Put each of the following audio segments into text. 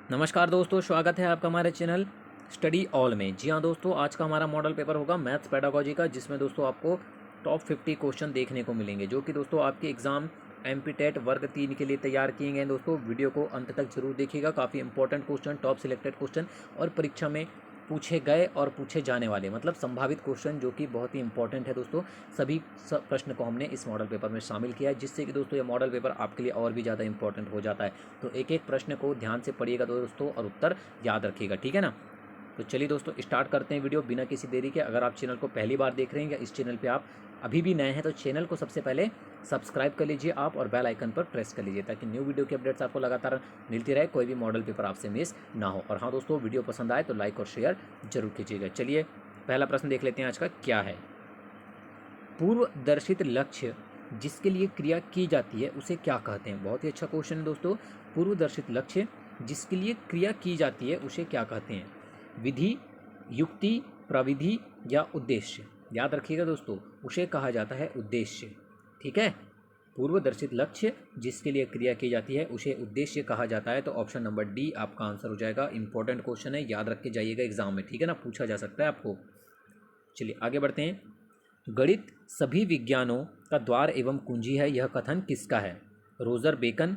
नमस्कार दोस्तों, स्वागत है आपका हमारे चैनल स्टडी ऑल में। जी हाँ दोस्तों, आज का हमारा मॉडल पेपर होगा मैथ्स पेडागोजी का, जिसमें दोस्तों आपको टॉप 50 क्वेश्चन देखने को मिलेंगे, जो कि दोस्तों आपके एग्जाम एमपी टेट वर्ग 3 के लिए तैयार किए गए हैं। दोस्तों वीडियो को अंत तक जरूर देखिएगा, काफ़ी important question, top selected question और परीक्षा में पूछे गए और पूछे जाने वाले मतलब संभावित क्वेश्चन, जो कि बहुत ही इंपॉर्टेंट है दोस्तों। सभी प्रश्न को हमने इस मॉडल पेपर में शामिल किया है, जिससे कि दोस्तों ये मॉडल पेपर आपके लिए और भी ज़्यादा इंपॉर्टेंट हो जाता है। तो एक एक प्रश्न को ध्यान से पढ़िएगा दोस्तों और उत्तर याद रखिएगा, ठीक है ना। तो चलिए दोस्तों, स्टार्ट करते हैं वीडियो बिना किसी देरी के। अगर आप चैनल को पहली बार देख रहे हैं या इस चैनल पे आप अभी भी नए हैं, तो चैनल को सबसे पहले सब्सक्राइब कर लीजिए आप और बेल आइकन पर प्रेस कर लीजिए, ताकि न्यू वीडियो की अपडेट्स आपको लगातार मिलती रहे, कोई भी मॉडल पेपर आपसे मिस ना हो। और हाँ दोस्तों, वीडियो पसंद आए तो लाइक और शेयर जरूर कीजिएगा। चलिए पहला प्रश्न देख लेते हैं आज का क्या है। पूर्व दर्शित लक्ष्य जिसके लिए क्रिया की जाती है उसे क्या कहते हैं। बहुत ही अच्छा क्वेश्चन है दोस्तों। पूर्व दर्शित लक्ष्य जिसके लिए क्रिया की जाती है उसे क्या कहते हैं। विधि, युक्ति, प्रविधि या उद्देश्य। याद रखिएगा दोस्तों, उसे कहा जाता है उद्देश्य, ठीक है। पूर्व दर्शित लक्ष्य जिसके लिए क्रिया की जाती है उसे उद्देश्य कहा जाता है। तो ऑप्शन नंबर डी आपका आंसर हो जाएगा। इंपॉर्टेंट क्वेश्चन है, याद रख के जाइएगा एग्जाम में, ठीक है ना, पूछा जा सकता है आपको। चलिए आगे बढ़ते हैं। गणित सभी विज्ञानों का द्वार एवं कुंजी है, यह कथन किसका है। रोजर बेकन,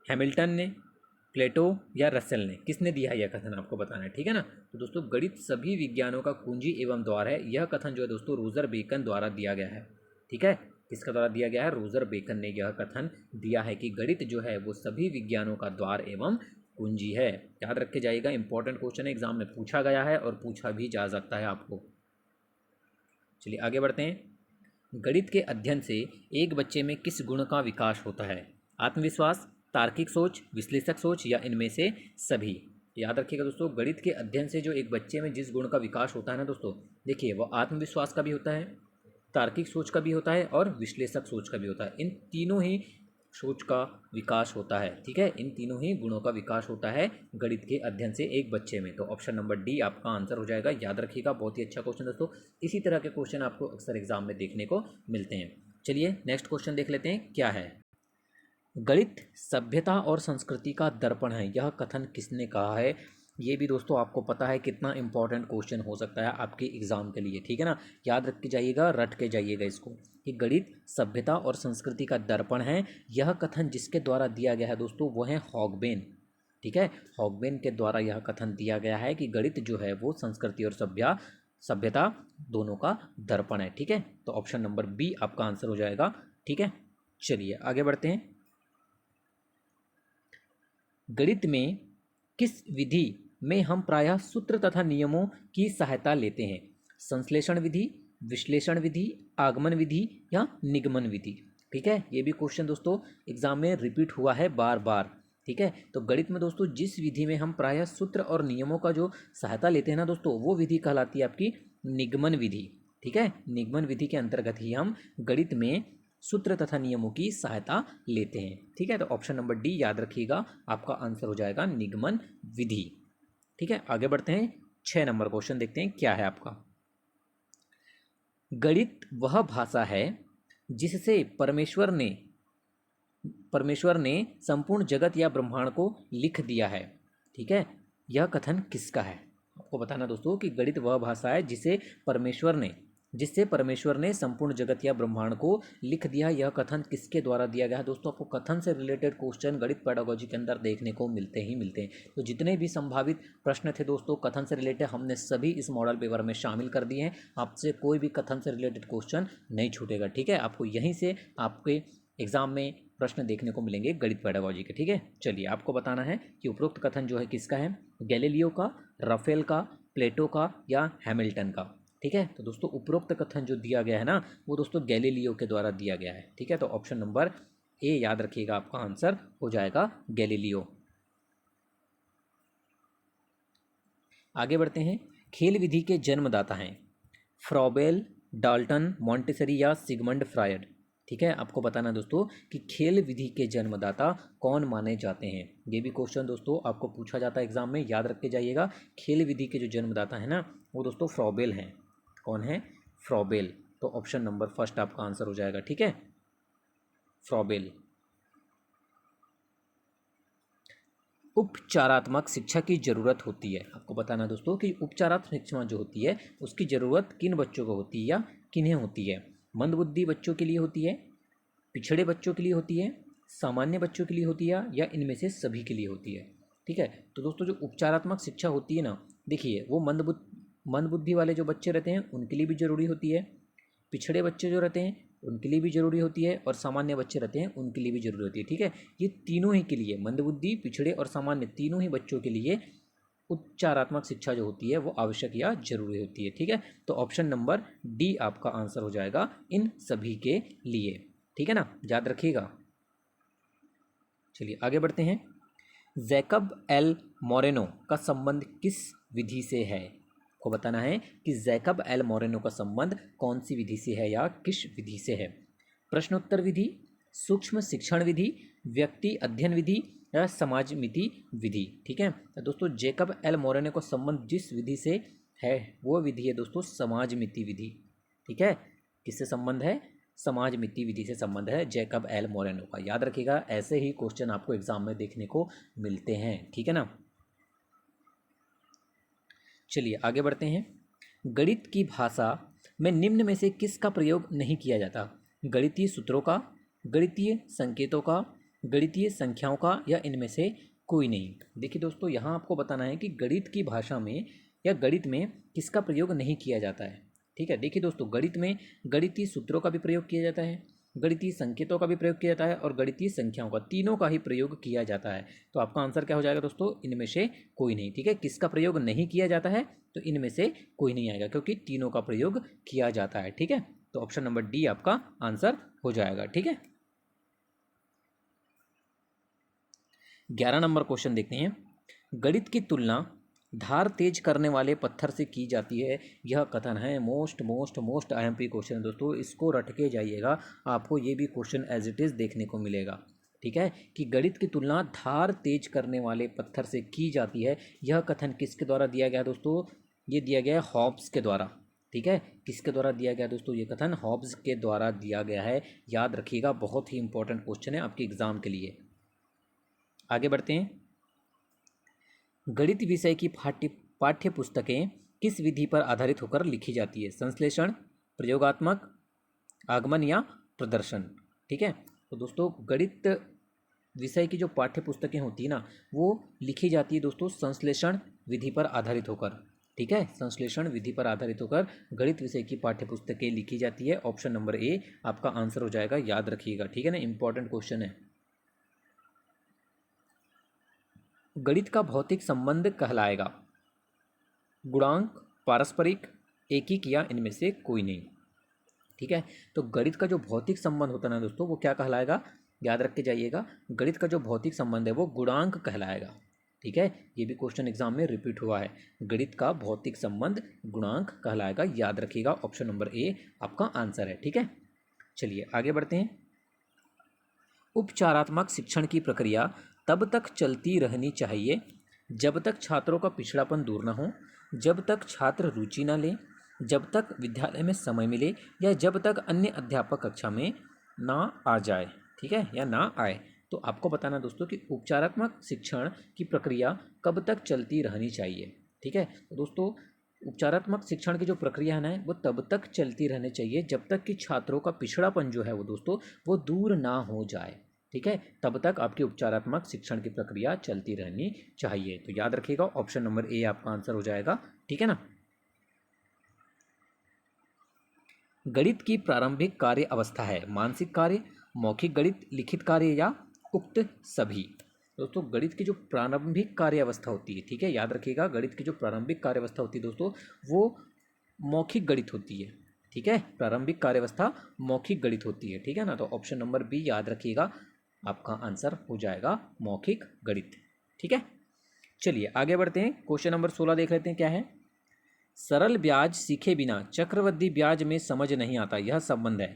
हैमिल्टन ने, प्लेटो या रसेल ने। किसने दिया है यह कथन, आपको बताना है, ठीक है ना। तो दोस्तों गणित सभी विज्ञानों का कुंजी एवं द्वार है, यह कथन जो है दोस्तों रोजर बेकन द्वारा दिया गया है, ठीक है। किसका द्वारा दिया गया है, रोजर बेकन ने यह कथन दिया है कि गणित जो है वो सभी विज्ञानों का द्वार एवं कुंजी है। याद रख के जाइएगा, इंपॉर्टेंट क्वेश्चन है, एग्जाम में पूछा गया है और पूछा भी जा सकता है आपको। चलिए आगे बढ़ते हैं। गणित के अध्ययन से एक बच्चे में किस गुण का विकास होता है। आत्मविश्वास, तार्किक सोच, विश्लेषक सोच या इनमें से सभी। याद रखिएगा दोस्तों, गणित के अध्ययन से जो एक बच्चे में जिस गुण का विकास होता है ना दोस्तों, देखिए वो आत्मविश्वास का भी होता है, तार्किक सोच का भी होता है और विश्लेषक सोच का भी होता है। इन तीनों ही सोच का विकास होता है, ठीक है। इन तीनों ही गुणों का विकास होता है गणित के अध्ययन से एक बच्चे में। तो ऑप्शन नंबर डी आपका आंसर हो जाएगा। याद रखिएगा, बहुत ही अच्छा क्वेश्चन दोस्तों। इसी तरह के क्वेश्चन आपको अक्सर एग्जाम में देखने को मिलते हैं। चलिए नेक्स्ट क्वेश्चन देख लेते हैं क्या है। गणित सभ्यता और संस्कृति का दर्पण है, यह कथन किसने कहा है। ये भी दोस्तों आपको पता है कितना इंपॉर्टेंट क्वेश्चन हो सकता है आपके एग्जाम के लिए, ठीक है ना। याद रख के जाइएगा, रट के जाइएगा इसको, कि गणित सभ्यता और संस्कृति का दर्पण है। यह कथन जिसके द्वारा दिया गया है दोस्तों वो है हॉगबेन, ठीक है। हॉगबेन के द्वारा यह कथन दिया गया है कि गणित जो है वो संस्कृति और सभ्यता दोनों का दर्पण है, ठीक है। तो ऑप्शन नंबर बी आपका आंसर हो जाएगा, ठीक है। चलिए आगे बढ़ते हैं। गणित में किस विधि में हम प्रायः सूत्र तथा नियमों की सहायता लेते हैं। संश्लेषण विधि, विश्लेषण विधि, आगमन विधि या निगमन विधि, ठीक है। ये भी क्वेश्चन दोस्तों एग्जाम में रिपीट हुआ है बार बार, ठीक है। तो गणित में दोस्तों जिस विधि में हम प्रायः सूत्र और नियमों का जो सहायता लेते हैं ना दोस्तों, वो विधि कहलाती है आपकी निगमन विधि, ठीक है। निगमन विधि के अंतर्गत ही हम गणित में सूत्र तथा नियमों की सहायता लेते हैं, ठीक है। तो ऑप्शन नंबर डी याद रखिएगा, आपका आंसर हो जाएगा निगमन विधि, ठीक है। आगे बढ़ते हैं, 6 नंबर क्वेश्चन देखते हैं क्या है आपका। गणित वह भाषा है जिससे परमेश्वर ने संपूर्ण जगत या ब्रह्मांड को लिख दिया है, ठीक है। यह कथन किसका है, आपको बताना दोस्तों कि गणित वह भाषा है जिससे परमेश्वर ने संपूर्ण जगत या ब्रह्मांड को लिख दिया। यह कथन किसके द्वारा दिया गया है दोस्तों। आपको कथन से रिलेटेड क्वेश्चन गणित पेडागोजी के अंदर देखने को मिलते हैं। तो जितने भी संभावित प्रश्न थे दोस्तों कथन से रिलेटेड, हमने सभी इस मॉडल पेपर में शामिल कर दिए हैं। आपसे कोई भी कथन से रिलेटेड क्वेश्चन नहीं छूटेगा, ठीक है। आपको यहीं से आपके एग्जाम में प्रश्न देखने को मिलेंगे गणित पेडागोजी के, ठीक है। चलिए आपको बताना है कि उपरोक्त कथन जो है किसका है। गैलीलियो का, राफेल का, प्लेटो का या हैमिल्टन का, ठीक है। तो दोस्तों उपरोक्त कथन जो दिया गया है ना, वो दोस्तों गैलीलियो के द्वारा दिया गया है, ठीक है। तो ऑप्शन नंबर ए याद रखिएगा, आपका आंसर हो जाएगा गैलीलियो। आगे बढ़ते हैं। खेल विधि के जन्मदाता हैं फ्रॉबेल, डाल्टन, मॉन्टेसरी या सिगमंड फ्रायड, ठीक है। आपको बताना दोस्तों कि खेल विधि के जन्मदाता कौन माने जाते हैं। ये भी क्वेश्चन दोस्तों आपको पूछा जाता है एग्जाम में, याद रख के जाइएगा। खेल विधि के जो जन्मदाता है ना, वो दोस्तों फ्रॉबेल हैं। कौन है, फ्रॉबेल। तो ऑप्शन नंबर फर्स्ट आपका आंसर हो जाएगा, ठीक है, फ्रॉबेल। उपचारात्मक शिक्षा की ज़रूरत होती है। आपको बताना दोस्तों कि उपचारात्मक शिक्षा जो होती है उसकी ज़रूरत किन बच्चों को होती है या किन्हें होती है। मंदबुद्धि बच्चों के लिए होती है, पिछड़े बच्चों के लिए होती है, सामान्य बच्चों के लिए होती है या इनमें से सभी के लिए होती है। ठीक है, तो दोस्तों जो उपचारात्मक शिक्षा होती है ना, देखिए वो मंदबुद्धि वाले जो बच्चे रहते हैं उनके लिए भी ज़रूरी होती है, पिछड़े बच्चे जो रहते हैं उनके लिए भी ज़रूरी होती है और सामान्य बच्चे रहते हैं उनके लिए भी ज़रूरी होती है। ठीक है, ये तीनों ही के लिए, मंदबुद्धि, पिछड़े और सामान्य तीनों ही बच्चों के लिए उपचारात्मक शिक्षा जो होती है वो आवश्यक या जरूरी होती है। ठीक है, तो ऑप्शन नंबर डी आपका आंसर हो जाएगा इन सभी के लिए। ठीक है ना, याद रखिएगा। चलिए आगे बढ़ते हैं। जैकब एल मोरेनो का संबंध किस विधि से है? को बताना है कि जैकब एल मोरेनो का संबंध कौन सी विधि से है या किस विधि से है। प्रश्नोत्तर विधि, सूक्ष्म शिक्षण विधि, व्यक्ति अध्ययन विधि या समाज मिति विधि। ठीक है, तो दोस्तों जैकब एल मोरेनो का संबंध जिस विधि से है वो विधि है दोस्तों समाज मिति विधि। ठीक है, किससे संबंध है? समाज मिति विधि से संबंध है जैकब एल मोरेनो का। याद रखिएगा, ऐसे ही क्वेश्चन आपको एग्जाम में देखने को मिलते हैं। ठीक है ना, चलिए आगे बढ़ते हैं। गणित की भाषा में निम्न में से किसका प्रयोग नहीं किया जाता? गणितीय सूत्रों का, गणितीय संकेतों का, गणितीय संख्याओं का या इनमें से कोई नहीं। देखिए दोस्तों, यहाँ आपको बताना है कि गणित की भाषा में या गणित में किसका प्रयोग नहीं किया जाता है। ठीक है, देखिए दोस्तों, गणित में गणितीय सूत्रों का भी प्रयोग किया जाता है, गणितीय संकेतों का भी प्रयोग किया जाता है और गणितीय संख्याओं का, तीनों का ही प्रयोग किया जाता है। तो आपका आंसर क्या हो जाएगा दोस्तों? इनमें से कोई नहीं। ठीक है, किसका प्रयोग नहीं किया जाता है? तो इनमें से कोई नहीं आएगा क्योंकि तीनों का प्रयोग किया जाता है। ठीक है, तो ऑप्शन नंबर डी आपका आंसर हो जाएगा। ठीक है, 11 नंबर क्वेश्चन देखते हैं। गणित की तुलना धार तेज करने वाले पत्थर से की जाती है, यह कथन है। मोस्ट IMP क्वेश्चन है दोस्तों, इसको रट के जाइएगा, आपको ये भी क्वेश्चन एज इट इज़ देखने को मिलेगा। ठीक है, कि गणित की तुलना धार तेज करने वाले पत्थर से की जाती है, यह कथन किसके द्वारा दिया गया दोस्तों? ये दिया गया है हॉब्स के द्वारा। ठीक है, किसके द्वारा दिया गया दोस्तों? ये कथन हॉब्स के द्वारा दिया गया है। याद रखिएगा, बहुत ही इंपॉर्टेंट क्वेश्चन है आपके एग्जाम के लिए। आगे बढ़ते हैं। गणित विषय की पाठ्य पुस्तकें किस विधि पर आधारित होकर लिखी जाती है? संश्लेषण, प्रयोगात्मक, आगमन या प्रदर्शन। ठीक है, तो दोस्तों गणित विषय की जो पाठ्य पुस्तकें होती है ना, वो लिखी जाती है दोस्तों संश्लेषण विधि पर आधारित होकर। ठीक है, संश्लेषण विधि पर आधारित होकर गणित विषय की पाठ्य पुस्तकें लिखी जाती है। ऑप्शन नंबर ए आपका आंसर हो जाएगा। याद रखिएगा, ठीक है ना, इंपॉर्टेंट क्वेश्चन है। गणित का भौतिक संबंध कहलाएगा गुणांक, पारस्परिक, एकीक या इनमें से कोई नहीं। ठीक है, तो गणित का जो भौतिक संबंध होता है ना दोस्तों, वो क्या कहलाएगा? याद रख के जाइएगा, गणित का जो भौतिक संबंध है वो गुणांक कहलाएगा। ठीक है, ये भी क्वेश्चन एग्जाम में रिपीट हुआ है। गणित का भौतिक संबंध गुणांक कहलाएगा। याद रखिएगा, ऑप्शन नंबर ए आपका आंसर है। ठीक है, चलिए आगे बढ़ते हैं। उपचारात्मक शिक्षण की प्रक्रिया तब तक चलती रहनी चाहिए जब तक छात्रों का पिछड़ापन दूर न हो, जब तक छात्र रुचि न लें, जब तक विद्यालय में समय मिले या जब तक अन्य अध्यापक कक्षा में ना आ जाए। ठीक है, या ना आए। तो आपको बताना दोस्तों कि उपचारात्मक शिक्षण की प्रक्रिया कब तक चलती रहनी चाहिए। ठीक है, तो दोस्तों उपचारात्मक शिक्षण की जो प्रक्रिया है ना, वो तब तक चलती रहनी चाहिए जब तक कि छात्रों का पिछड़ापन जो है वो दोस्तों वो दूर ना हो जाए। ठीक है, तब तक आपकी उपचारात्मक शिक्षण की प्रक्रिया चलती रहनी चाहिए। तो याद रखिएगा, ऑप्शन नंबर ए आपका आंसर हो जाएगा। ठीक है ना। गणित की प्रारंभिक कार्य अवस्था है मानसिक कार्य, मौखिक गणित, लिखित कार्य या उक्त सभी। दोस्तों गणित की जो प्रारंभिक कार्य अवस्था होती है, ठीक है, याद रखिएगा, गणित की जो प्रारंभिक कार्य अवस्था होती है दोस्तों वो मौखिक गणित होती है। ठीक है, प्रारंभिक कार्य अवस्था मौखिक गणित होती है। ठीक है ना, तो ऑप्शन नंबर बी याद रखिएगा, आपका आंसर हो जाएगा मौखिक गणित। ठीक है, चलिए आगे बढ़ते हैं। क्वेश्चन नंबर 16 देख लेते हैं क्या है। सरल ब्याज सीखे बिना चक्रवृद्धि ब्याज में समझ नहीं आता, यह संबंध है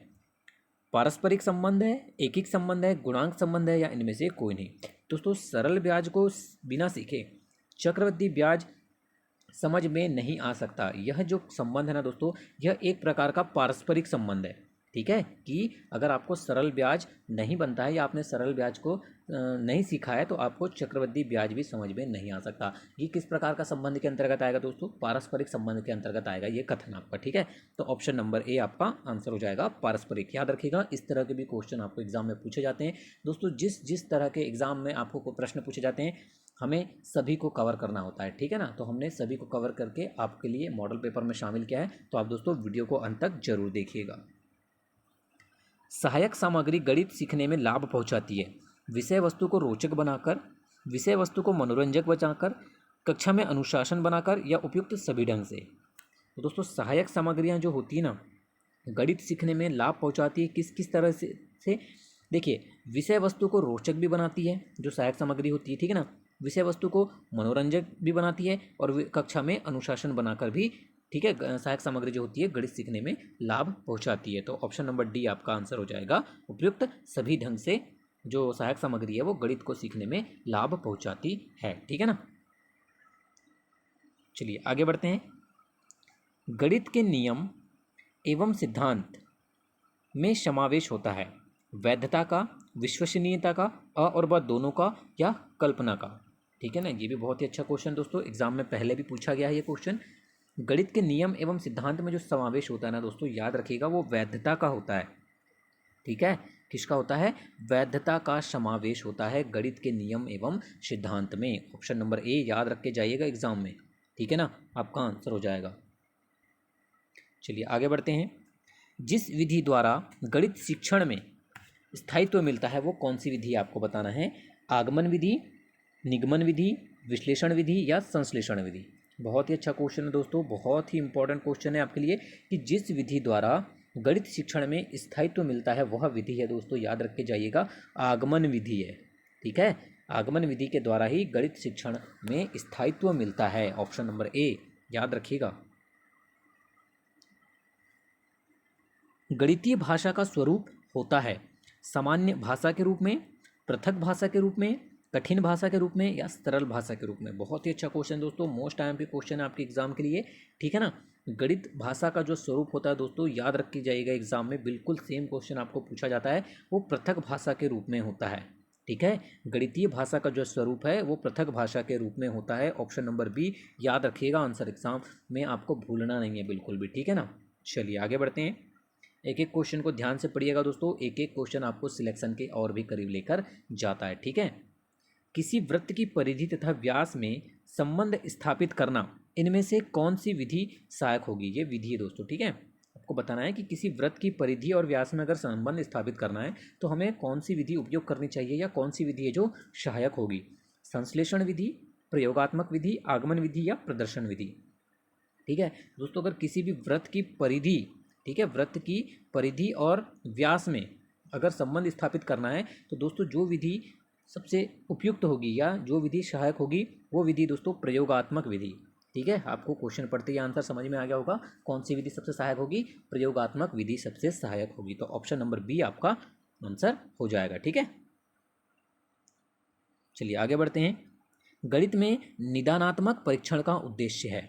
पारस्परिक संबंध है, एकिक संबंध है, गुणांक संबंध है या इनमें से कोई नहीं। दोस्तों सरल ब्याज को बिना सीखे चक्रवृद्धि ब्याज समझ में नहीं आ सकता। यह जो संबंध है ना दोस्तों, यह एक प्रकार का पारस्परिक संबंध है। ठीक है, कि अगर आपको सरल ब्याज नहीं बनता है या आपने सरल ब्याज को नहीं सीखा है तो आपको चक्रवृद्धि ब्याज भी समझ में नहीं आ सकता। ये किस प्रकार का संबंध के अंतर्गत आएगा दोस्तों? पारस्परिक संबंध के अंतर्गत आएगा ये कथन आपका। ठीक है, तो ऑप्शन नंबर ए आपका आंसर हो जाएगा, पारस्परिक। याद रखिएगा, इस तरह के भी क्वेश्चन आपको एग्जाम में पूछे जाते हैं दोस्तों। जिस जिस तरह के एग्जाम में आपको प्रश्न पूछे जाते हैं हमें सभी को कवर करना होता है। ठीक है ना, तो हमने सभी को कवर करके आपके लिए मॉडल पेपर में शामिल किया है। तो आप दोस्तों वीडियो को अंत तक जरूर देखिएगा। सहायक सामग्री गणित सीखने में लाभ पहुंचाती है। विषय वस्तु को रोचक बनाकर, विषय वस्तु को मनोरंजक बनाकर, कक्षा में अनुशासन बनाकर या उपयुक्त सभी ढंग से। तो दोस्तों सहायक सामग्रियां जो होती है ना, गणित सीखने में लाभ पहुंचाती है किस किस तरह से देखिए, विषय वस्तु को रोचक भी बनाती है जो सहायक सामग्री होती है। ठीक है ना, विषय वस्तु को मनोरंजक भी बनाती है और कक्षा में अनुशासन बनाकर भी, ठीक है, सहायक सामग्री जो होती है गणित सीखने में लाभ पहुंचाती है। तो ऑप्शन नंबर डी आपका आंसर हो जाएगा, उपयुक्त सभी ढंग से जो सहायक सामग्री है वो गणित को सीखने में लाभ पहुंचाती है। ठीक है ना, चलिए आगे बढ़ते हैं। गणित के नियम एवं सिद्धांत में समावेश होता है वैधता का, विश्वसनीयता का, अ और ब दोनों का, या कल्पना का। ठीक है ना, ये भी बहुत ही अच्छा क्वेश्चन दोस्तों, एग्जाम में पहले भी पूछा गया है ये क्वेश्चन। गणित के नियम एवं सिद्धांत में जो समावेश होता है ना दोस्तों, याद रखिएगा वो वैधता का होता है। ठीक है, किसका होता है? वैधता का समावेश होता है गणित के नियम एवं सिद्धांत में। ऑप्शन नंबर ए याद रख के जाइएगा एग्जाम में। ठीक है ना, आपका आंसर हो जाएगा। चलिए आगे बढ़ते हैं। जिस विधि द्वारा गणित शिक्षण में स्थायित्व मिलता है वो कौन सी विधि आपको बताना है? आगमन विधि, निगमन विधि, विश्लेषण विधि या संश्लेषण विधि। बहुत ही अच्छा क्वेश्चन है दोस्तों, बहुत ही इंपॉर्टेंट क्वेश्चन है आपके लिए कि जिस विधि द्वारा गणित शिक्षण में स्थायित्व मिलता है वह विधि है दोस्तों, याद रख के जाइएगा, आगमन विधि है। ठीक है, आगमन विधि के द्वारा ही गणित शिक्षण में स्थायित्व मिलता है। ऑप्शन नंबर ए याद रखिएगा। गणितीय भाषा का स्वरूप होता है सामान्य भाषा के रूप में, पृथक भाषा के रूप में, कठिन भाषा के रूप में या सरल भाषा के रूप में। बहुत ही अच्छा क्वेश्चन दोस्तों, मोस्ट आईएमपी क्वेश्चन है आपके एग्जाम के लिए। ठीक है ना, गणित भाषा का जो स्वरूप होता है दोस्तों, याद रख के जाइएगा एग्जाम में बिल्कुल सेम क्वेश्चन आपको पूछा जाता है, वो पृथक भाषा के रूप में होता है। ठीक है, गणितीय भाषा का जो स्वरूप है वो पृथक भाषा के रूप में होता है। ऑप्शन नंबर बी याद रखिएगा, आंसर एग्जाम में आपको भूलना नहीं है बिल्कुल भी। ठीक है ना, चलिए आगे बढ़ते हैं। एक एक क्वेश्चन को ध्यान से पढ़िएगा दोस्तों, एक एक क्वेश्चन आपको सिलेक्शन के और भी करीब लेकर जाता है। ठीक है, किसी वृत्त की परिधि तथा व्यास में संबंध स्थापित करना, इनमें से कौन सी विधि सहायक होगी? ये विधि है दोस्तों। ठीक है, आपको बताना है कि किसी वृत्त की परिधि और व्यास में अगर संबंध स्थापित करना है तो हमें कौन सी विधि उपयोग करनी चाहिए या कौन सी विधि है जो सहायक होगी? संश्लेषण विधि, प्रयोगात्मक विधि, आगमन विधि या प्रदर्शन विधि। ठीक है दोस्तों, अगर किसी भी वृत्त की परिधि, ठीक है, वृत्त की परिधि और व्यास में अगर संबंध स्थापित करना है तो दोस्तों जो विधि सबसे उपयुक्त होगी या जो विधि सहायक होगी वो विधि दोस्तों प्रयोगात्मक विधि। ठीक है, आपको क्वेश्चन पढ़ते ही आंसर समझ में आ गया होगा, कौन सी विधि सबसे सहायक होगी? प्रयोगात्मक विधि सबसे सहायक होगी। तो ऑप्शन नंबर बी आपका आंसर हो जाएगा। ठीक है, चलिए आगे बढ़ते हैं। गणित में निदानात्मक परीक्षण का उद्देश्य है,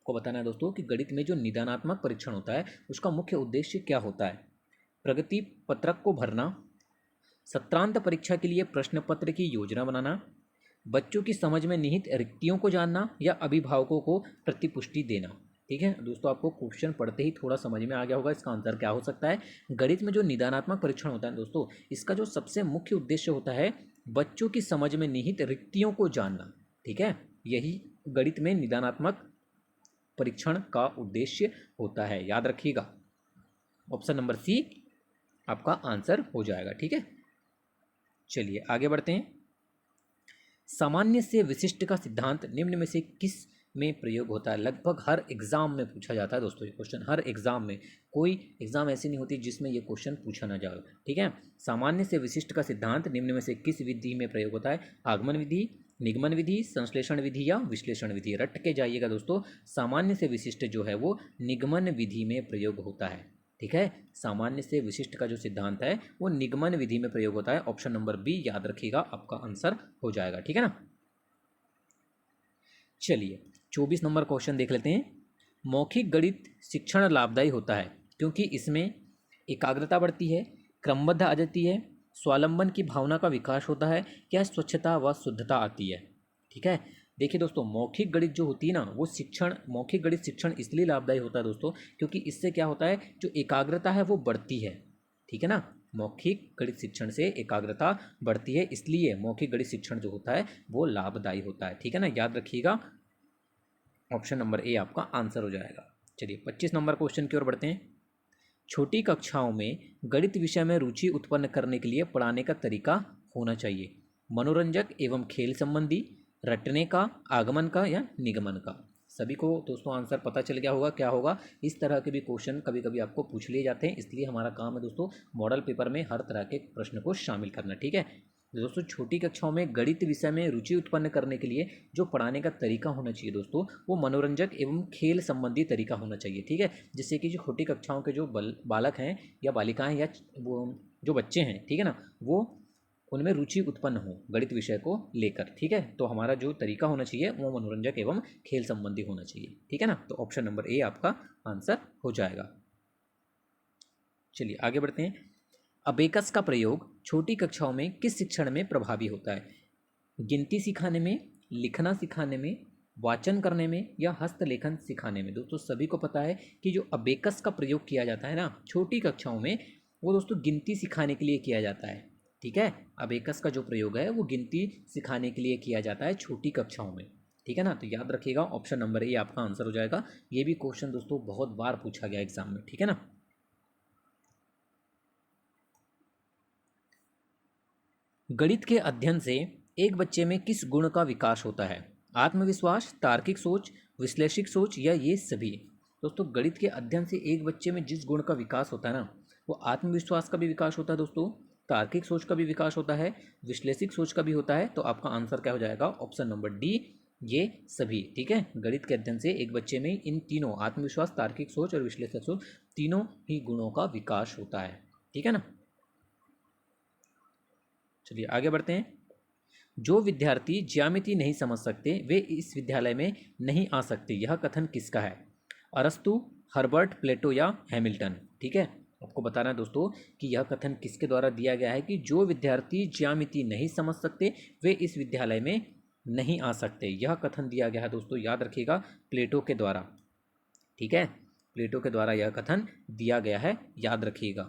को बताना है दोस्तों कि गणित में जो निदानात्मक परीक्षण होता है उसका मुख्य उद्देश्य क्या होता है? प्रगति पत्रक को भरना, सत्रांत परीक्षा के लिए प्रश्न पत्र की योजना बनाना, बच्चों की समझ में निहित रिक्तियों को जानना या अभिभावकों को प्रतिपुष्टि देना। ठीक है दोस्तों, आपको क्वेश्चन पढ़ते ही थोड़ा समझ में आ गया होगा इसका आंसर क्या हो सकता है। गणित में जो निदानात्मक परीक्षण होता है दोस्तों, इसका जो सबसे मुख्य उद्देश्य होता है बच्चों की समझ में निहित रिक्तियों को जानना। ठीक है, यही गणित में निदानात्मक परीक्षण का उद्देश्य होता है, याद रखिएगा। ऑप्शन नंबर सी आपका आंसर हो जाएगा। ठीक है, चलिए आगे बढ़ते हैं। सामान्य से विशिष्ट का सिद्धांत निम्न में से किस में प्रयोग होता है? लगभग हर एग्जाम में पूछा जाता है दोस्तों ये क्वेश्चन, हर एग्जाम में, कोई एग्जाम ऐसी नहीं होती जिसमें ये क्वेश्चन पूछा ना जाए। ठीक है, सामान्य से विशिष्ट का सिद्धांत निम्न में से किस विधि में प्रयोग होता है? आगमन विधि, निगमन विधि, संश्लेषण विधि या विश्लेषण विधि। रट के जाइएगा दोस्तों, सामान्य से विशिष्ट जो है वो निगमन विधि में प्रयोग होता है। ठीक है, सामान्य से विशिष्ट का जो सिद्धांत है वो निगमन विधि में प्रयोग होता है। ऑप्शन नंबर बी याद रखिएगा, आपका आंसर हो जाएगा। ठीक है ना, चलिए 24 नंबर क्वेश्चन देख लेते हैं। मौखिक गणित शिक्षण लाभदायी होता है क्योंकि इसमें एकाग्रता बढ़ती है, क्रमबद्ध आ जाती है, स्वावलंबन की भावना का विकास होता है, क्या स्वच्छता व शुद्धता आती है। ठीक है, देखिए दोस्तों, मौखिक गणित जो होती है ना, वो मौखिक गणित शिक्षण इसलिए लाभदायी होता है दोस्तों, क्योंकि इससे क्या होता है, जो एकाग्रता है वो बढ़ती है। ठीक है ना, मौखिक गणित शिक्षण से एकाग्रता बढ़ती है, इसलिए मौखिक गणित शिक्षण जो होता है वो लाभदायी होता है। ठीक है ना, याद रखिएगा, ऑप्शन नंबर ए आपका आंसर हो जाएगा। चलिए 25 नंबर क्वेश्चन की ओर बढ़ते हैं। छोटी कक्षाओं में गणित विषय में रुचि उत्पन्न करने के लिए पढ़ाने का तरीका होना चाहिए, मनोरंजक एवं खेल संबंधी, रटने का, आगमन का या निगमन का। सभी को दोस्तों आंसर पता चल गया होगा क्या होगा। इस तरह के भी क्वेश्चन कभी कभी आपको पूछ लिए जाते हैं, इसलिए हमारा काम है दोस्तों मॉडल पेपर में हर तरह के प्रश्न को शामिल करना। ठीक है दोस्तों, छोटी कक्षाओं में गणित विषय में रुचि उत्पन्न करने के लिए जो पढ़ाने का तरीका होना चाहिए दोस्तों, वो मनोरंजक एवं खेल संबंधी तरीका होना चाहिए। ठीक है, जिससे कि जो छोटी कक्षाओं के जो बालक हैं या बालिकाएं या वो जो बच्चे हैं, ठीक है ना, वो उनमें रुचि उत्पन्न हो गणित विषय को लेकर। ठीक है, तो हमारा जो तरीका होना चाहिए वो मनोरंजक एवं खेल संबंधी होना चाहिए। ठीक है ना, तो ऑप्शन नंबर ए आपका आंसर हो जाएगा। चलिए आगे बढ़ते हैं। अबेकस का प्रयोग छोटी कक्षाओं में किस शिक्षण में प्रभावी होता है, गिनती सिखाने में, लिखना सिखाने में, वाचन करने में या हस्तलेखन सिखाने में। दोस्तों सभी को पता है कि जो अबेकस का प्रयोग किया जाता है ना छोटी कक्षाओं में, वो दोस्तों गिनती सिखाने के लिए किया जाता है। ठीक है, अबेकस का जो प्रयोग है वो गिनती सिखाने के लिए किया जाता है छोटी कक्षाओं में। ठीक है ना, तो याद रखिएगा, ऑप्शन नंबर ए आपका आंसर हो जाएगा। ये भी क्वेश्चन दोस्तों बहुत बार पूछा गया एग्जाम में। ठीक है ना, गणित के अध्ययन से एक बच्चे में किस गुण का विकास होता है, आत्मविश्वास, तार्किक सोच, विश्लेषिक सोच या ये सभी। दोस्तों गणित के अध्ययन से एक बच्चे में जिस गुण का विकास होता है ना, वो आत्मविश्वास का भी विकास होता है दोस्तों, तार्किक सोच का भी विकास होता है, विश्लेषिक सोच का भी होता है। तो आपका आंसर क्या हो जाएगा, ऑप्शन नंबर डी, ये सभी। ठीक है, गणित के अध्ययन से एक बच्चे में इन तीनों आत्मविश्वास, तार्किक सोच और विश्लेषक सोच तीनों ही गुणों का विकास होता है। ठीक है ना, चलिए आगे बढ़ते हैं। जो विद्यार्थी ज्यामिति नहीं समझ सकते वे इस विद्यालय में नहीं आ सकते, यह कथन किसका है, अरस्तु, हर्बर्ट, प्लेटो या हैमिल्टन। ठीक है, आपको बताना है दोस्तों कि यह कथन किसके द्वारा दिया गया है कि जो विद्यार्थी ज्यामिति नहीं समझ सकते वे इस विद्यालय में नहीं आ सकते। यह कथन दिया गया है दोस्तों, याद रखिएगा, प्लेटो के द्वारा। ठीक है, प्लेटो के द्वारा यह कथन दिया गया है, याद रखिएगा।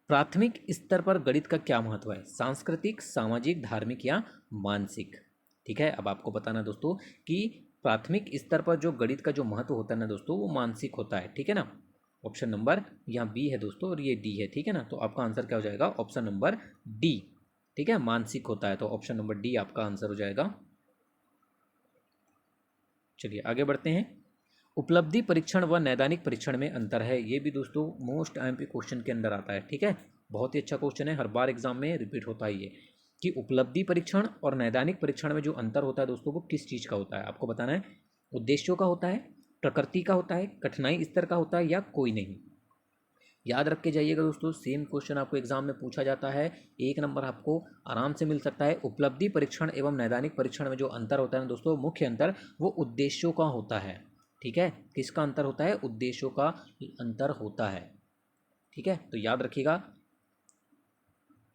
प्राथमिक स्तर पर गणित का क्या महत्व है, सांस्कृतिक, सामाजिक, धार्मिक या मानसिक। ठीक है, अब आपको बताना दोस्तों कि प्राथमिक स्तर पर जो गणित का जो महत्व होता है ना दोस्तों, वो मानसिक होता है। ठीक है ना, ऑप्शन नंबर यहाँ बी है दोस्तों और ये डी है। ठीक है ना, तो आपका आंसर क्या हो जाएगा, ऑप्शन नंबर डी। ठीक है, मानसिक होता है, तो ऑप्शन नंबर डी आपका आंसर हो जाएगा। चलिए आगे बढ़ते हैं। उपलब्धि परीक्षण व नैदानिक परीक्षण में अंतर है, ये भी दोस्तों मोस्ट आईएमपी क्वेश्चन के अंदर आता है। ठीक है, बहुत ही अच्छा क्वेश्चन है, हर बार एग्जाम में रिपीट होता है ये, कि उपलब्धि परीक्षण और नैदानिक परीक्षण में जो अंतर होता है दोस्तों, वो किस चीज़ का होता है। आपको बताना है, उद्देश्यों का होता है, प्रकृति का होता है, कठिनाई स्तर का होता है या कोई नहीं। याद रख के जाइएगा दोस्तों, सेम क्वेश्चन आपको एग्जाम में पूछा जाता है, 1 नंबर आपको आराम से मिल सकता है। उपलब्धि परीक्षण एवं नैदानिक परीक्षण में जो अंतर होता है दोस्तों, मुख्य अंतर वो उद्देश्यों का होता है। ठीक है, किसका अंतर होता है, उद्देश्यों का अंतर होता है। ठीक है, तो याद रखिएगा,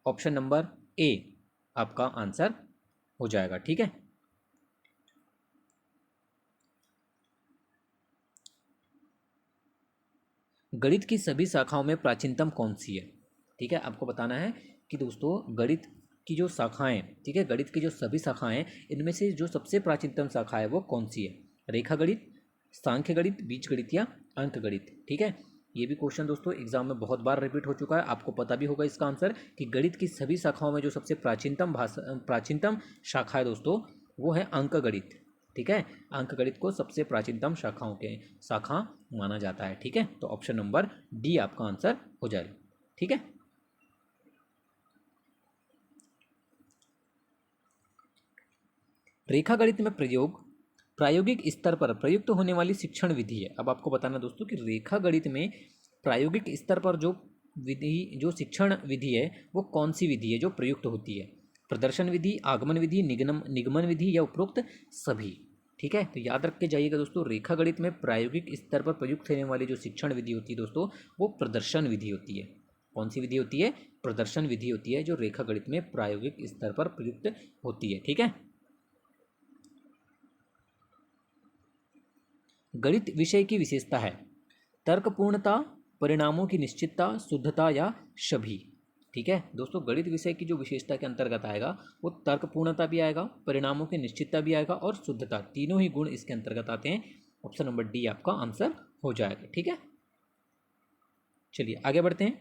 ऑप्शन नंबर ए आपका आंसर हो जाएगा। ठीक है, गणित की सभी शाखाओं में प्राचीनतम कौन सी है। ठीक है, आपको बताना है कि दोस्तों गणित की जो शाखाएं, ठीक है, गणित की जो सभी शाखाएं, इनमें से जो सबसे प्राचीनतम शाखा है वो कौन सी है, रेखा गणित, सांख्य गणित, बीज गणित या अंक गणित। ठीक है, ये भी क्वेश्चन दोस्तों एग्जाम में बहुत बार रिपीट हो चुका है, आपको पता भी होगा इसका आंसर कि गणित की सभी शाखाओं में जो सबसे प्राचीनतम शाखा है दोस्तों, वो है अंक गणित। ठीक है, अंक गणित को सबसे प्राचीनतम शाखा माना जाता है। ठीक है, तो ऑप्शन नंबर डी आपका आंसर हो जाएगा। ठीक है, रेखा गणित में प्रायोगिक स्तर पर प्रयुक्त होने वाली शिक्षण विधि है। अब आपको बताना दोस्तों कि रेखा गणित में प्रायोगिक स्तर पर जो शिक्षण विधि है वो कौन सी विधि है जो प्रयुक्त होती है, प्रदर्शन विधि, आगमन विधि, निगमन विधि या उपरोक्त सभी। ठीक है। तो याद रख के जाइएगा दोस्तों, रेखा गणित में प्रायोगिक स्तर पर प्रयुक्त होने वाली जो शिक्षण विधि होती है दोस्तों, वो प्रदर्शन विधि होती है। कौन सी विधि होती है? प्रदर्शन विधि होती है, जो रेखा गणित में प्रायोगिक स्तर पर प्रयुक्त होती है। ठीक है। गणित विषय की विशेषता है तर्कपूर्णता, परिणामों की निश्चितता, शुद्धता या सभी। ठीक है दोस्तों, गणित विषय की जो विशेषता के अंतर्गत आएगा वो तर्कपूर्णता भी आएगा, परिणामों की निश्चितता भी आएगा और शुद्धता, तीनों ही गुण इसके अंतर्गत आते हैं। ऑप्शन नंबर डी आपका आंसर हो जाएगा। ठीक है, चलिए आगे बढ़ते हैं।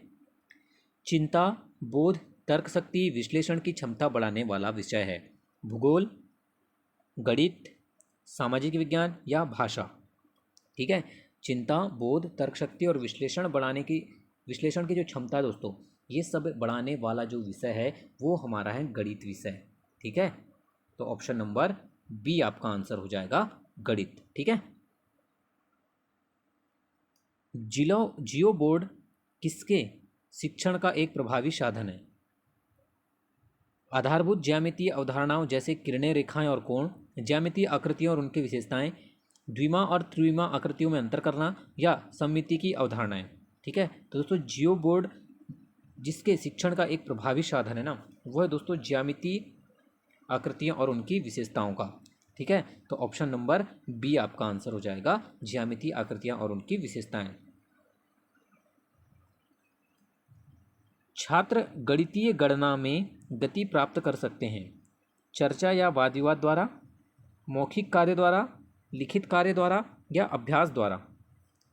चिंता, बोध, तर्क शक्ति, विश्लेषण की क्षमता बढ़ाने वाला विषय है भूगोल, गणित, सामाजिक विज्ञान या भाषा। ठीक है, चिंता, बोध, तर्क शक्ति और विश्लेषण की जो क्षमता है दोस्तों, ये सब बढ़ाने वाला जो विषय है वो हमारा है गणित विषय। ठीक है, तो ऑप्शन नंबर बी आपका आंसर हो जाएगा गणित। ठीक है। जियो बोर्ड किसके शिक्षण का एक प्रभावी साधन है? आधारभूत ज्यामितीय अवधारणाओं जैसे किरणें, रेखाएं और कोण, ज्यामितीय आकृतियों और उनकी विशेषताएं, द्विमा और त्रिविमा आकृतियों में अंतर करना या सममिति की अवधारणाएं। ठीक है, तो दोस्तों जियो बोर्ड जिसके शिक्षण का एक प्रभावी साधन है ना, वो है दोस्तों ज्यामितीय आकृतियां और उनकी विशेषताओं का। ठीक है, तो ऑप्शन नंबर बी आपका आंसर हो जाएगा, ज्यामितीय आकृतियां और उनकी विशेषताएं। छात्र गणितीय गणना में गति प्राप्त कर सकते हैं चर्चा या वाद विवाद द्वारा, मौखिक कार्य द्वारा, लिखित कार्य द्वारा या अभ्यास द्वारा।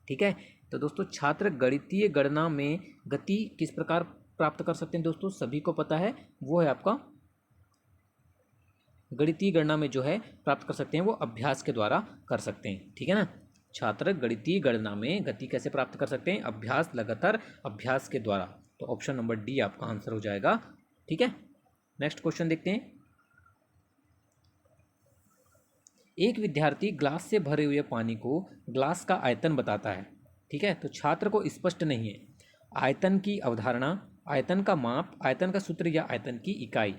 ठीक है, तो दोस्तों छात्र गणितीय गणना में गति किस प्रकार प्राप्त कर सकते हैं दोस्तों, सभी को पता है, वो है आपका गणितीय गणना में जो है प्राप्त कर सकते हैं वो अभ्यास के द्वारा कर सकते हैं। ठीक है ना, छात्र गणितीय गणना में गति कैसे प्राप्त कर सकते हैं? अभ्यास, लगातार अभ्यास के द्वारा। तो ऑप्शन नंबर डी आपका आंसर हो जाएगा। ठीक है, नेक्स्ट क्वेश्चन देखते हैं। एक विद्यार्थी ग्लास से भरे हुए पानी को ग्लास का आयतन बताता है। ठीक है, तो छात्र को स्पष्ट नहीं है आयतन की अवधारणा, आयतन का माप, आयतन का सूत्र या आयतन की इकाई।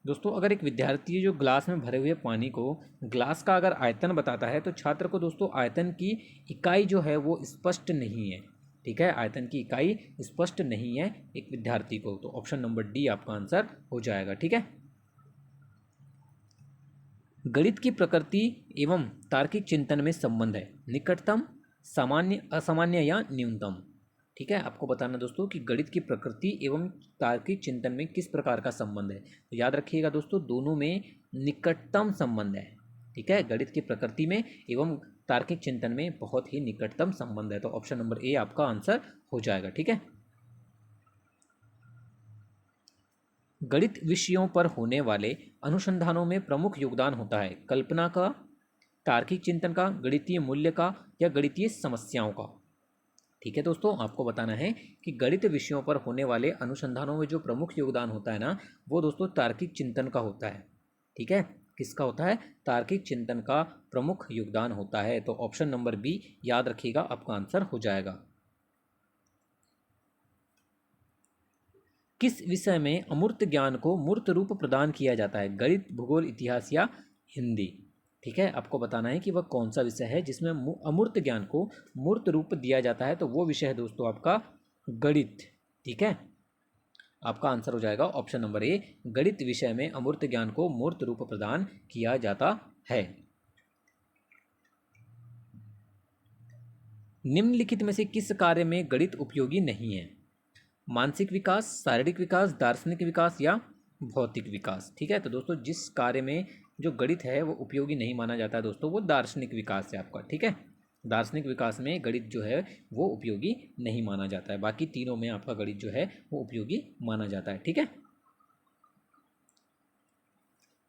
दोस्तों अगर एक विद्यार्थी जो ग्लास में भरे हुए पानी को ग्लास का अगर आयतन बताता है, तो छात्र को दोस्तों आयतन की इकाई जो है वो स्पष्ट नहीं है। ठीक है, आयतन की इकाई स्पष्ट नहीं है एक विद्यार्थी को, तो ऑप्शन नंबर डी आपका आंसर हो जाएगा। ठीक है। गणित की प्रकृति एवं तार्किक चिंतन में संबंध है निकटतम, सामान्य, असामान्य या न्यूनतम। ठीक है, आपको बताना दोस्तों कि गणित की प्रकृति एवं तार्किक चिंतन में किस प्रकार का संबंध है। तो याद रखिएगा दोस्तों, दोनों में निकटतम संबंध है। ठीक है, गणित की प्रकृति में एवं तार्किक चिंतन में बहुत ही निकटतम संबंध है, तो ऑप्शन नंबर ए आपका आंसर हो जाएगा। ठीक है। गणित विषयों पर होने वाले अनुसंधानों में प्रमुख योगदान होता है कल्पना का, तार्किक चिंतन का, गणितीय मूल्य का या गणितीय समस्याओं का। ठीक है दोस्तों, आपको बताना है कि गणित विषयों पर होने वाले अनुसंधानों में जो प्रमुख योगदान होता है ना, वो दोस्तों तार्किक चिंतन का होता है। ठीक है, किसका होता है? तार्किक चिंतन का प्रमुख योगदान होता है, तो ऑप्शन नंबर बी याद रखिएगा आपका आंसर हो जाएगा। किस विषय में अमूर्त ज्ञान को मूर्त रूप प्रदान किया जाता है? गणित, भूगोल, इतिहास या हिंदी। ठीक है, आपको बताना है कि वह कौन सा विषय है जिसमें अमूर्त ज्ञान को मूर्त रूप दिया जाता है, तो वो विषय है दोस्तों आपका गणित। ठीक है, आपका आंसर हो जाएगा ऑप्शन नंबर ए, गणित विषय में अमूर्त ज्ञान को मूर्त रूप प्रदान किया जाता है। निम्नलिखित में से किस कार्य में गणित उपयोगी नहीं है? मानसिक विकास, शारीरिक विकास, दार्शनिक विकास या भौतिक विकास। ठीक है, तो दोस्तों जिस कार्य में जो गणित है वो उपयोगी नहीं माना जाता है दोस्तों, वो दार्शनिक विकास है आपका। ठीक है, दार्शनिक विकास में गणित जो है वो उपयोगी नहीं माना जाता है, बाकी तीनों में आपका गणित जो है वो उपयोगी माना जाता है। ठीक है।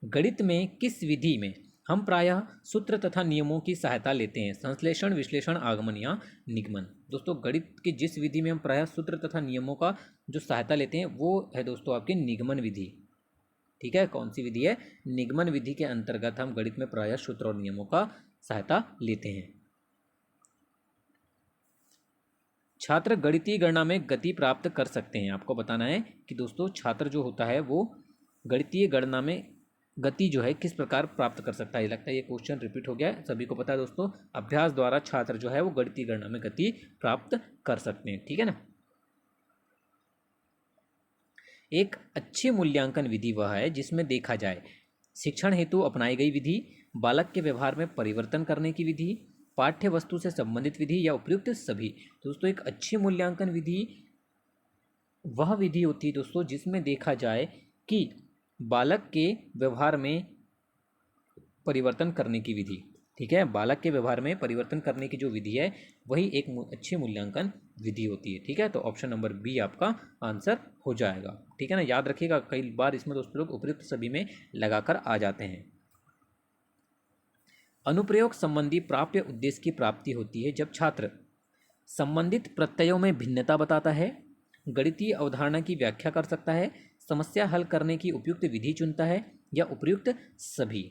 गणित में किस विधि में हम प्रायः सूत्र तथा नियमों की सहायता लेते हैं? संश्लेषण, विश्लेषण, आगमन या निगमन। दोस्तों गणित की जिस विधि में हम प्रायः सूत्र तथा नियमों का जो सहायता लेते हैं वो है दोस्तों आपकी निगमन विधि। ठीक है, कौन सी विधि है? निगमन विधि के अंतर्गत हम गणित में प्रायः सूत्र और नियमों का सहायता लेते हैं। छात्र गणितीय गणना में गति प्राप्त कर सकते हैं। आपको बताना है कि दोस्तों छात्र जो होता है वो गणितीय गणना में गति जो है किस प्रकार प्राप्त कर सकता है। लगता है ये क्वेश्चन रिपीट हो गया है, सभी को पता है दोस्तों। अभ्यास द्वारा छात्र जो है वो गणितीय गणना में गति प्राप्त कर सकते हैं, ठीक है ना। एक अच्छी मूल्यांकन विधि वह है जिसमें देखा जाए शिक्षण हेतु अपनाई गई विधि, बालक के व्यवहार में परिवर्तन करने की विधि, पाठ्य वस्तु से संबंधित विधि या उपयुक्त सभी। दोस्तों एक अच्छी मूल्यांकन विधि वह विधि होती है दोस्तों जिसमें देखा जाए कि बालक के व्यवहार में परिवर्तन करने की विधि, ठीक है। बालक के व्यवहार में परिवर्तन करने की जो विधि है वही एक अच्छी मूल्यांकन विधि होती है, ठीक है। तो ऑप्शन नंबर बी आपका आंसर हो जाएगा, ठीक है ना। याद रखिएगा, कई बार इसमें दोस्तों लोग उपयुक्त सभी में लगाकर आ जाते हैं। अनुप्रयोग संबंधी प्राप्य उद्देश्य की प्राप्ति होती है जब छात्र संबंधित प्रत्ययों में भिन्नता बताता है, गणितीय अवधारणा की व्याख्या कर सकता है, समस्या हल करने की उपयुक्त विधि चुनता है या उपयुक्त सभी,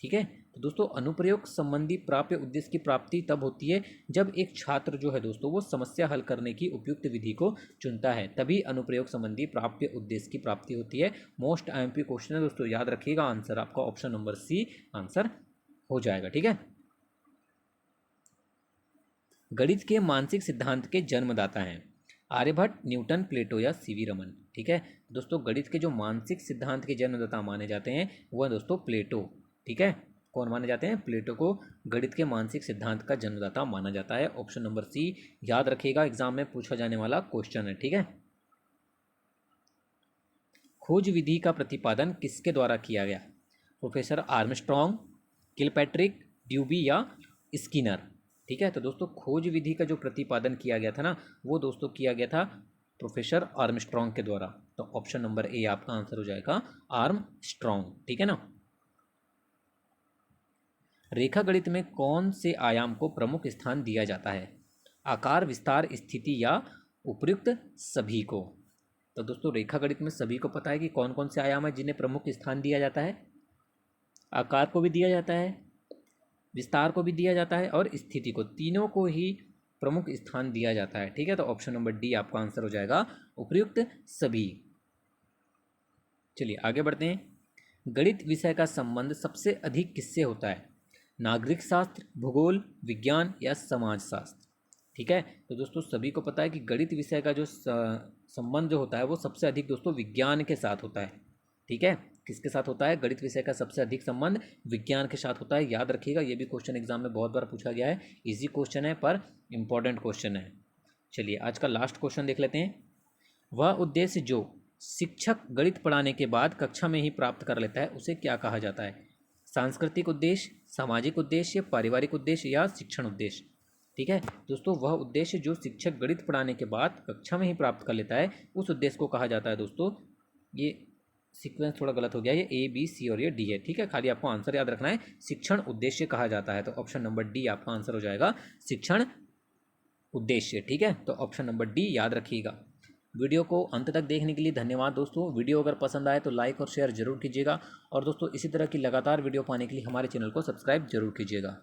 ठीक है। तो दोस्तों अनुप्रयोग संबंधी प्राप्य उद्देश्य की प्राप्ति तब होती है जब एक छात्र जो है दोस्तों वो समस्या हल करने की उपयुक्त विधि को चुनता है, तभी अनुप्रयोग संबंधी प्राप्य उद्देश्य की प्राप्ति होती है। मोस्ट आईएमपी क्वेश्चन है दोस्तों, याद रखिएगा। आंसर आपका ऑप्शन नंबर सी आंसर हो जाएगा, ठीक है। गणित के मानसिक सिद्धांत के जन्मदाता हैं आर्यभट्ट, न्यूटन, प्लेटो या सीवी रमन, ठीक है। दोस्तों गणित के जो मानसिक सिद्धांत के जन्मदाता माने जाते हैं वह दोस्तों प्लेटो, ठीक है। कौन माने जाते हैं? प्लेटो को गणित के मानसिक सिद्धांत का जन्मदाता माना जाता है। ऑप्शन नंबर सी याद रखिएगा, एग्जाम में पूछा जाने वाला क्वेश्चन है, ठीक है। खोज विधि का प्रतिपादन किसके द्वारा किया गया? प्रोफेसर आर्मस्ट्रॉन्ग, किलपैट्रिक, ड्यूबी या स्किनर, ठीक है। तो दोस्तों खोज विधि का जो प्रतिपादन किया गया था ना वो दोस्तों किया गया था प्रोफेसर आर्मस्ट्रॉन्ग के द्वारा। तो ऑप्शन नंबर ए आपका आंसर हो जाएगा आर्मस्ट्रॉन्ग, ठीक है ना। रेखा गणित में कौन से आयाम को प्रमुख स्थान दिया जाता है? आकार, विस्तार, स्थिति या उपयुक्त सभी को। तो दोस्तों रेखा गणित में सभी को पता है कि कौन कौन से आयाम है जिन्हें प्रमुख स्थान दिया जाता है। आकार को भी दिया जाता है, विस्तार को भी दिया जाता है और स्थिति को, तीनों को ही प्रमुख स्थान दिया जाता है, ठीक है। तो ऑप्शन नंबर डी आपका आंसर हो जाएगा उपयुक्त सभी। चलिए आगे बढ़ते हैं। गणित विषय का संबंध सबसे अधिक किससे होता है? नागरिक शास्त्र, भूगोल, विज्ञान या समाजशास्त्र, ठीक है। तो दोस्तों सभी को पता है कि गणित विषय का जो संबंध जो होता है वो सबसे अधिक दोस्तों विज्ञान के साथ होता है, ठीक है। किसके साथ होता है? गणित विषय का सबसे अधिक संबंध विज्ञान के साथ होता है। याद रखिएगा, ये भी क्वेश्चन एग्जाम में बहुत बार पूछा गया है। इजी क्वेश्चन है पर इंपॉर्टेंट क्वेश्चन है। चलिए आज का लास्ट क्वेश्चन देख लेते हैं। वह उद्देश्य जो शिक्षक गणित पढ़ाने के बाद कक्षा में ही प्राप्त कर लेता है उसे क्या कहा जाता है? सांस्कृतिक उद्देश्य, सामाजिक उद्देश्य, पारिवारिक उद्देश्य या शिक्षण उद्देश्य, ठीक है। दोस्तों वह उद्देश्य जो शिक्षक गणित पढ़ाने के बाद कक्षा में ही प्राप्त कर लेता है उस उद्देश्य को कहा जाता है दोस्तों, ये सीक्वेंस थोड़ा गलत हो गया, ये ए बी सी और ये डी है, ठीक है। खाली आपको आंसर याद रखना है, शिक्षण उद्देश्य कहा जाता है। तो ऑप्शन नंबर डी आपका आंसर हो जाएगा शिक्षण उद्देश्य, ठीक है। तो ऑप्शन नंबर डी याद रखिएगा। वीडियो को अंत तक देखने के लिए धन्यवाद दोस्तों। वीडियो अगर पसंद आए तो लाइक और शेयर जरूर कीजिएगा और दोस्तों इसी तरह की लगातार वीडियो पाने के लिए हमारे चैनल को सब्सक्राइब जरूर कीजिएगा।